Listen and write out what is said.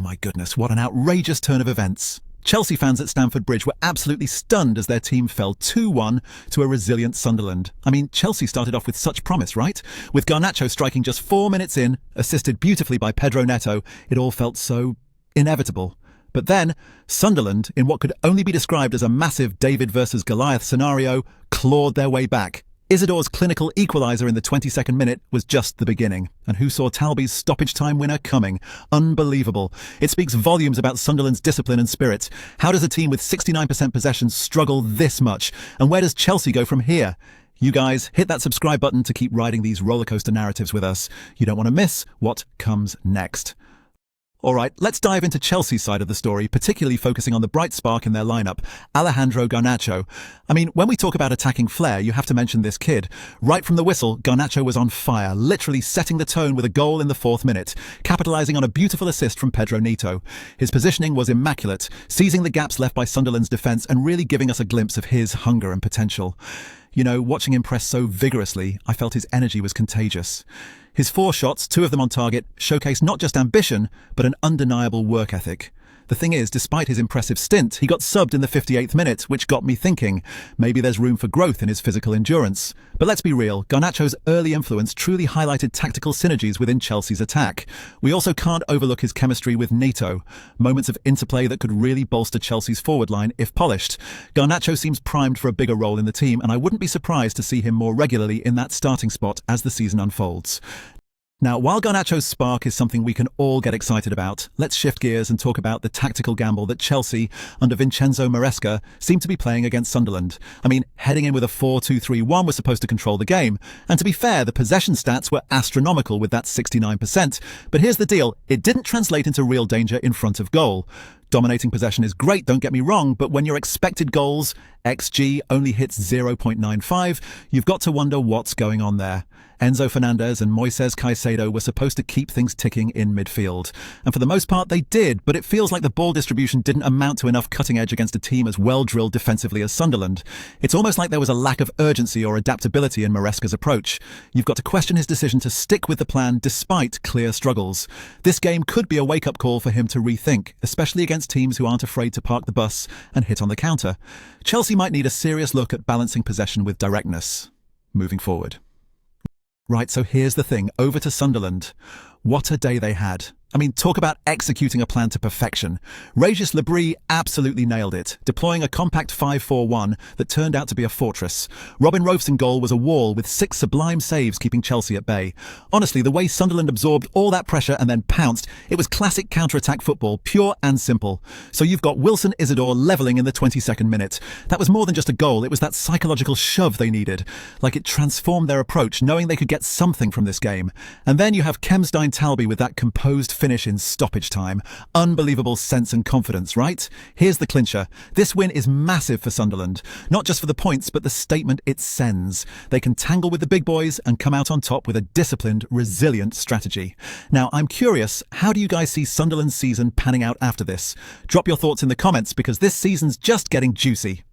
my goodness, what an outrageous turn of events. Chelsea fans at Stamford Bridge were absolutely stunned as their team fell 2-1 to a resilient Sunderland. I mean, Chelsea started off with such promise, right? With Garnacho striking just 4 minutes in, assisted beautifully by Pedro Neto, it all felt so inevitable. But then, Sunderland, in what could only be described as a massive David versus Goliath scenario, clawed their way back. Isidor's clinical equaliser in the 22nd minute was just the beginning. And who saw Talbi's stoppage-time winner coming? Unbelievable. It speaks volumes about Sunderland's discipline and spirit. How does a team with 69% possession struggle this much? And where does Chelsea go from here? You guys, hit that subscribe button to keep riding these rollercoaster narratives with us. You don't want to miss what comes next. All right, let's dive into Chelsea's side of the story, particularly focusing on the bright spark in their lineup, Alejandro Garnacho. I mean, when we talk about attacking flair, you have to mention this kid. Right from the whistle, Garnacho was on fire, literally setting the tone with a goal in the 4th minute, capitalising on a beautiful assist from Pedro Neto. His positioning was immaculate, seizing the gaps left by Sunderland's defence and really giving us a glimpse of his hunger and potential. You know, watching him press so vigorously, I felt his energy was contagious. His 4 shots, 2 of them on target, showcased not just ambition, but an undeniable work ethic. The thing is, despite his impressive stint, he got subbed in the 58th minute, which got me thinking, maybe there's room for growth in his physical endurance. But let's be real, Garnacho's early influence truly highlighted tactical synergies within Chelsea's attack. We also can't overlook his chemistry with Neto, moments of interplay that could really bolster Chelsea's forward line if polished. Garnacho seems primed for a bigger role in the team, and I wouldn't be surprised to see him more regularly in that starting spot as the season unfolds. Now, while Garnacho's spark is something we can all get excited about, let's shift gears and talk about the tactical gamble that Chelsea, under Vincenzo Maresca, seemed to be playing against Sunderland. I mean, heading in with a 4-2-3-1 was supposed to control the game, and to be fair, the possession stats were astronomical with that 69%. But here's the deal, it didn't translate into real danger in front of goal. Dominating possession is great, don't get me wrong, but when your expected goals, XG, only hits 0.95, you've got to wonder what's going on there. Enzo Fernandez and Moises Caicedo were supposed to keep things ticking in midfield. And for the most part, they did, but it feels like the ball distribution didn't amount to enough cutting edge against a team as well-drilled defensively as Sunderland. It's almost like there was a lack of urgency or adaptability in Maresca's approach. You've got to question his decision to stick with the plan despite clear struggles. This game could be a wake-up call for him to rethink, especially against teams who aren't afraid to park the bus and hit on the counter. Chelsea might need a serious look at balancing possession with directness moving forward. Right, so here's the thing, over to Sunderland. What a day they had. I mean, talk about executing a plan to perfection. Régis Le Bris absolutely nailed it, deploying a compact 5-4-1 that turned out to be a fortress. Robin Rouf's in goal was a wall with 6 sublime saves keeping Chelsea at bay. Honestly, the way Sunderland absorbed all that pressure and then pounced, it was classic counter-attack football, pure and simple. So you've got Wilson Isidor levelling in the 22nd minute. That was more than just a goal, it was that psychological shove they needed. Like it transformed their approach, knowing they could get something from this game. And then you have Kemstein Talbi with that composed finish in stoppage time. Unbelievable sense and confidence, right? Here's the clincher. This win is massive for Sunderland. Not just for the points, but the statement it sends. They can tangle with the big boys and come out on top with a disciplined, resilient strategy. Now, I'm curious, how do you guys see Sunderland's season panning out after this? Drop your thoughts in the comments because this season's just getting juicy.